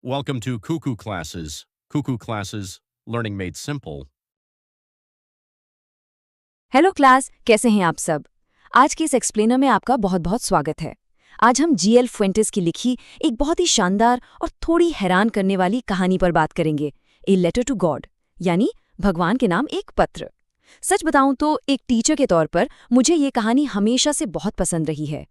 Welcome to Cuckoo Classes. Cuckoo Classes, Learning Made Simple. Hello class, कैसे हैं आप सब? आज के इस एक्सप्लेनर में आपका बहुत बहुत स्वागत है। आज हम जीएल फुएंटेस की लिखी एक बहुत ही शानदार और थोड़ी हैरान करने वाली कहानी पर बात करेंगे, ए लेटर टू गॉड, यानी भगवान के नाम एक पत्र। सच बताऊं तो एक टीचर के तौर पर मुझे ये कहानी हमेशा से बहुत पसंद रही है।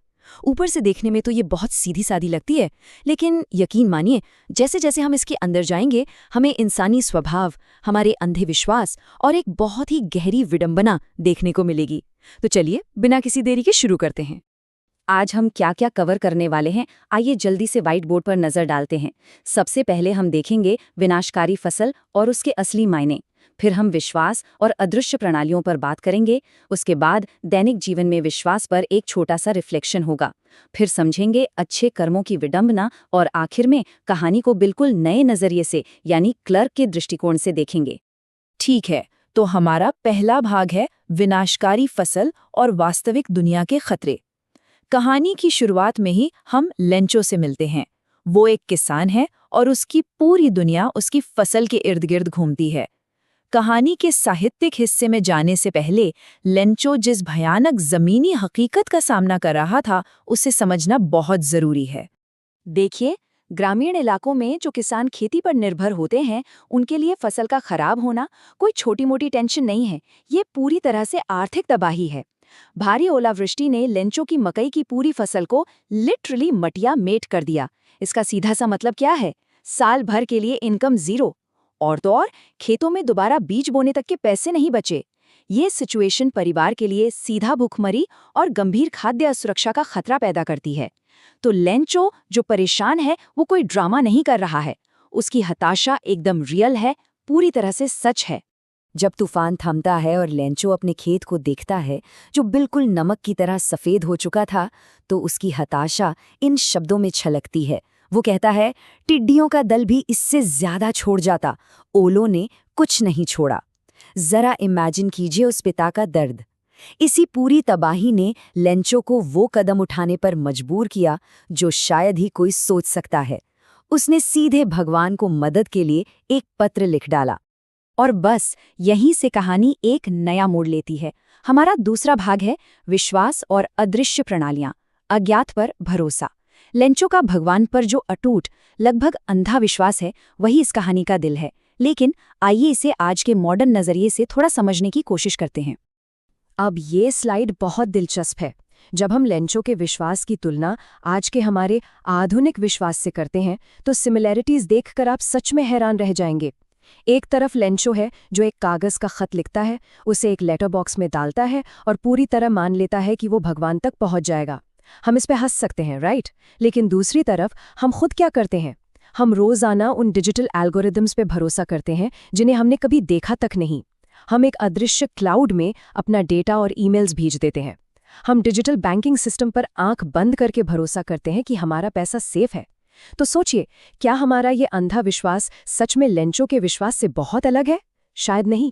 ऊपर से देखने में तो ये बहुत सीधी सादी लगती है, लेकिन यकीन मानिए, जैसे जैसे हम इसके अंदर जाएंगे, हमें इंसानी स्वभाव, हमारे अंधे विश्वास और एक बहुत ही गहरी विडंबना देखने को मिलेगी। तो चलिए बिना किसी देरी के शुरू करते हैं। आज हम क्या क्या कवर करने वाले हैं, आइए जल्दी से व्हाइट बोर्ड पर नजर डालते हैं। सबसे पहले हम देखेंगे विनाशकारी फसल और उसके असली मायने। फिर हम विश्वास और अदृश्य प्रणालियों पर बात करेंगे। उसके बाद दैनिक जीवन में विश्वास पर एक छोटा सा रिफ्लेक्शन होगा। फिर समझेंगे अच्छे कर्मों की विडंबना और आखिर में कहानी को बिल्कुल नए नजरिए से, यानी क्लर्क के दृष्टिकोण से देखेंगे। ठीक है, तो हमारा पहला भाग है विनाशकारी फसल और वास्तविक दुनिया के खतरे। कहानी की शुरुआत में ही हम लेंचो से मिलते हैं। वो एक किसान है और उसकी पूरी दुनिया उसकी फसल के इर्द गिर्द घूमती है। कहानी के साहित्यिक हिस्से में जाने से पहले लेंचो जिस भयानक जमीनी हकीकत का सामना कर रहा था, उसे समझना बहुत जरूरी है। देखिए, ग्रामीण इलाकों में जो किसान खेती पर निर्भर होते हैं, उनके लिए फसल का खराब होना कोई छोटी मोटी टेंशन नहीं है। ये पूरी तरह से आर्थिक तबाही है। भारी ओलावृष्टि ने लेंचो की मकई की पूरी फसल को लिटरली मटिया मेट कर दिया। इसका सीधा सा मतलब क्या है? साल भर के लिए इनकम जीरो। और तो और खेतों में दोबारा बीज बोने तक के पैसे नहीं बचे। ये सिचुएशन परिवार के लिए सीधा भूखमरी और गंभीर खाद्य असुरक्षा का खतरा पैदा करती है। तो लेंचो जो परेशान है, वो कोई ड्रामा नहीं कर रहा है। उसकी हताशा एकदम रियल है, पूरी तरह से सच है। जब तूफान थमता है और लेंचो अपने खेत को देखता है, जो बिल्कुल नमक की तरह सफेद हो चुका था, तो उसकी हताशा इन शब्दों में छलकती है। वो कहता है, टिड्डियों का दल भी इससे ज्यादा छोड़ जाता, ओलों ने कुछ नहीं छोड़ा। जरा इमेजिन कीजिए उस पिता का दर्द। इसी पूरी तबाही ने लेंचो को वो कदम उठाने पर मजबूर किया जो शायद ही कोई सोच सकता है। उसने सीधे भगवान को मदद के लिए एक पत्र लिख डाला। और बस यहीं से कहानी एक नया मोड़ लेती है। हमारा दूसरा भाग है विश्वास और अदृश्य प्रणालियां, अज्ञात पर भरोसा। लेंचो का भगवान पर जो अटूट, लगभग अंधा विश्वास है, वही इस कहानी का दिल है। लेकिन आइए इसे आज के मॉडर्न नजरिए से थोड़ा समझने की कोशिश करते हैं। अब ये स्लाइड बहुत दिलचस्प है। जब हम लेंचो के विश्वास की तुलना आज के हमारे आधुनिक विश्वास से करते हैं, तो सिमिलैरिटीज देखकर आप सच में हैरान रह जाएंगे। एक तरफ लेंचो है जो एक कागज का खत लिखता है, उसे एक लेटर बॉक्स में डालता है और पूरी तरह मान लेता है कि वो भगवान तक पहुंच जाएगा। हम इस पे हंस सकते हैं, राइट? लेकिन दूसरी तरफ हम खुद क्या करते हैं? हम रोजाना उन डिजिटल एल्गोरिदम्स पे भरोसा करते हैं जिन्हें हमने कभी देखा तक नहीं। हम एक अदृश्य क्लाउड में अपना डेटा और ईमेल्स भेज देते हैं। हम डिजिटल बैंकिंग सिस्टम पर आंख बंद करके भरोसा करते हैं कि हमारा पैसा सेफ है। तो सोचिए, क्या हमारा ये अंधा विश्वास सच में लेंचो के विश्वास से बहुत अलग है? शायद नहीं।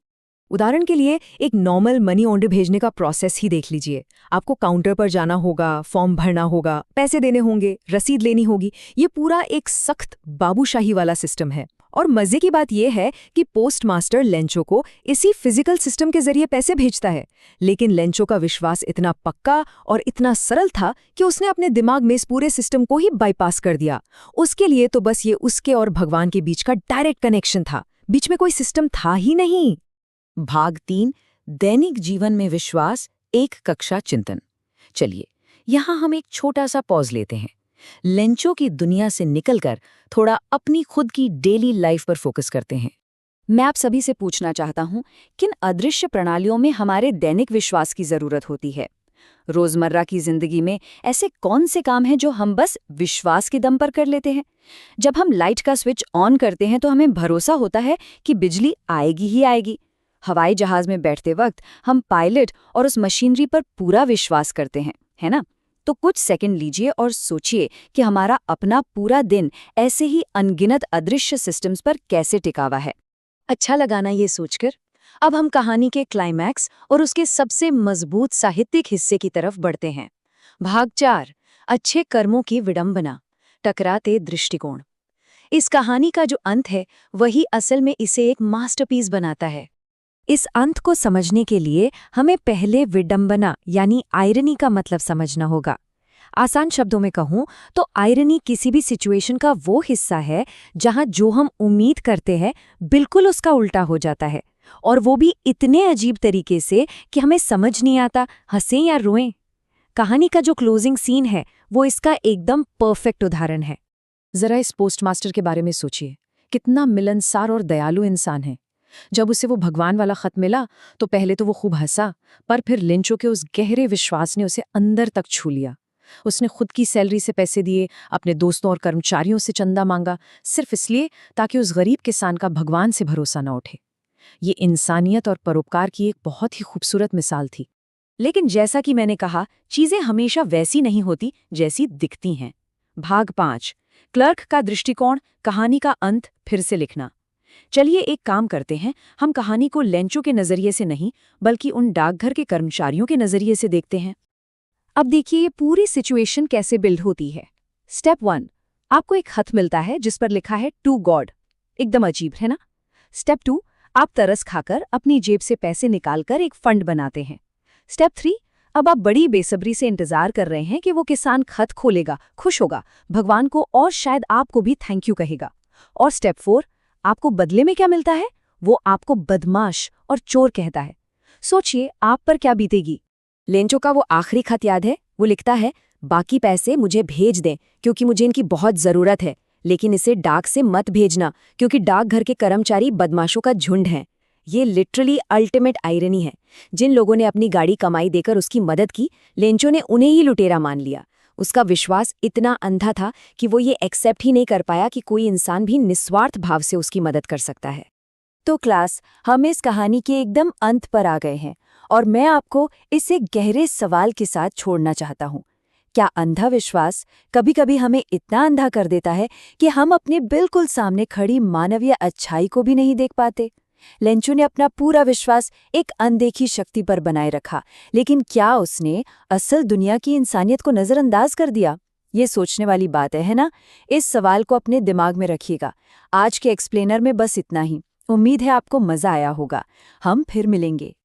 उदाहरण के लिए एक नॉर्मल मनी ऑर्डर भेजने का प्रोसेस ही देख लीजिए। आपको काउंटर पर जाना होगा, फॉर्म भरना होगा, पैसे देने होंगे, रसीद लेनी होगी। ये पूरा एक सख्त बाबूशाही वाला सिस्टम है। और मजे की बात यह है कि पोस्टमास्टर लेंचो को इसी फिजिकल सिस्टम के जरिए पैसे भेजता है। लेकिन लेंचो का विश्वास इतना पक्का और इतना सरल था कि उसने अपने दिमाग में इस पूरे सिस्टम को ही बाईपास कर दिया। उसके लिए तो बस ये उसके और भगवान के बीच का डायरेक्ट कनेक्शन था, बीच में कोई सिस्टम था ही नहीं। भाग 3, दैनिक जीवन में विश्वास, एक कक्षा चिंतन। चलिए, यहाँ हम एक छोटा सा पॉज लेते हैं। लेंचो की दुनिया से निकलकर थोड़ा अपनी खुद की डेली लाइफ पर फोकस करते हैं। मैं आप सभी से पूछना चाहता हूँ, किन अदृश्य प्रणालियों में हमारे दैनिक विश्वास की जरूरत होती है? रोजमर्रा की जिंदगी में ऐसे कौन से काम हैं जो हम बस विश्वास के दम पर कर लेते हैं? जब हम लाइट का स्विच ऑन करते हैं तो हमें भरोसा होता है कि बिजली आएगी ही आएगी। हवाई जहाज में बैठते वक्त हम पायलट और उस मशीनरी पर पूरा विश्वास करते हैं, है ना? तो कुछ सेकंड लीजिए और सोचिए कि हमारा अपना पूरा दिन ऐसे ही अनगिनत अदृश्य सिस्टम्स पर कैसे टिका हुआ है। अच्छा लगा ना ये सोचकर? अब हम कहानी के क्लाइमैक्स और उसके सबसे मजबूत साहित्यिक हिस्से की तरफ बढ़ते हैं। भाग 4, अच्छे कर्मों की विडंबना, टकराते दृष्टिकोण। इस कहानी का जो अंत है वही असल में इसे एक मास्टरपीस बनाता है। इस अंत को समझने के लिए हमें पहले विडंबना यानी आयरनी का मतलब समझना होगा। आसान शब्दों में कहूं तो आयरनी किसी भी सिचुएशन का वो हिस्सा है जहां जो हम उम्मीद करते हैं बिल्कुल उसका उल्टा हो जाता है, और वो भी इतने अजीब तरीके से कि हमें समझ नहीं आता हंसें या रोएं। कहानी का जो क्लोजिंग सीन है वो इसका एकदम परफेक्ट उदाहरण है। जरा इस पोस्टमास्टर के बारे में सोचिए, कितना मिलनसार और दयालु इंसान है। जब उसे वो भगवान वाला खत मिला तो पहले तो वो खूब हंसा, पर फिर लिंचो के उस गहरे विश्वास ने उसे अंदर तक छू लिया। उसने खुद की सैलरी से पैसे दिए, अपने दोस्तों और कर्मचारियों से चंदा मांगा, सिर्फ इसलिए ताकि उस गरीब किसान का भगवान से भरोसा न उठे। ये इंसानियत और परोपकार की एक बहुत ही खूबसूरत मिसाल थी। लेकिन जैसा कि मैंने कहा, चीजें हमेशा वैसी नहीं होती जैसी दिखती हैं। भाग 5, क्लर्क का दृष्टिकोण, कहानी का अंत फिर से लिखना। चलिए एक काम करते हैं, हम कहानी को लेंचो के नजरिए से नहीं बल्कि उन डाकघर के कर्मचारियों के नजरिए से देखते हैं। अब देखिए ये पूरी सिचुएशन कैसे बिल्ड होती है। स्टेप 1, आपको एक खत मिलता है जिस पर लिखा है टू गॉड। एकदम अजीब है ना। स्टेप 2, आप तरस खाकर अपनी जेब से पैसे निकालकर एक फंड बनाते हैं। स्टेप 3, अब आप बड़ी बेसब्री से इंतजार कर रहे हैं कि वो किसान खत खोलेगा, खुश होगा, भगवान को और शायद आपको भी थैंक यू कहेगा। और स्टेप 4, आपको बदले में क्या मिलता है? वो आपको बदमाश और चोर कहता है। सोचिए आप पर क्या बीतेगी। लेंचो का वो आखिरी खत याद है? वो लिखता है, बाकी पैसे मुझे भेज दें क्योंकि मुझे इनकी बहुत जरूरत है, लेकिन इसे डाक से मत भेजना क्योंकि डाकघर के कर्मचारी बदमाशों का झुंड हैं। ये लिटरली अल्टीमेट आयरनी है। जिन लोगों ने अपनी गाड़ी कमाई देकर उसकी मदद की, लेंचो ने उन्हें ही लुटेरा मान लिया। उसका विश्वास इतना अंधा था कि वो ये एक्सेप्ट ही नहीं कर पाया कि कोई इंसान भी निस्वार्थ भाव से उसकी मदद कर सकता है। तो क्लास, हम इस कहानी के एकदम अंत पर आ गए हैं और मैं आपको इस एक गहरे सवाल के साथ छोड़ना चाहता हूँ। क्या अंधा विश्वास कभी कभी हमें इतना अंधा कर देता है कि हम अपने बिल्कुल सामने खड़ी मानवीय अच्छाई को भी नहीं देख पाते? लेंचो ने अपना पूरा विश्वास एक अनदेखी शक्ति पर बनाए रखा, लेकिन क्या उसने असल दुनिया की इंसानियत को नजरअंदाज कर दिया? ये सोचने वाली बात है ना? इस सवाल को अपने दिमाग में रखिएगा। आज के एक्सप्लेनर में बस इतना ही। उम्मीद है आपको मजा आया होगा। हम फिर मिलेंगे।